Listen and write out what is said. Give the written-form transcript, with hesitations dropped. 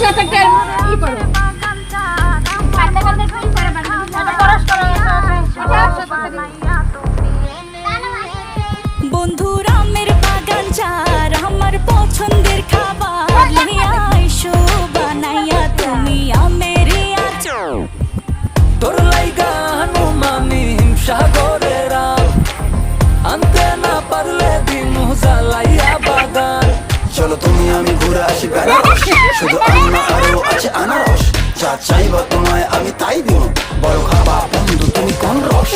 সাথে একটা ই করো কাঁদতে কাঁদতে কি করে বানাবি করস করো বন্ধুরা আমের বাগান চার আমার পছন্দের খাবার লইয়া আইসো বানাইয়া তুমি আমের আচার তোর লাইগা হনুমানি সাগরের আনতে না পারলে দিন জ্বালাইয়া বাগান। চলো তুমি আমি ঘুরে আসি বেনারস, শুধু আমি না আরো আছে আনারস। যা চাইবা তোমায় আমি তাই দিব, বড় খাবা বন্ধু তুমি কোন রস।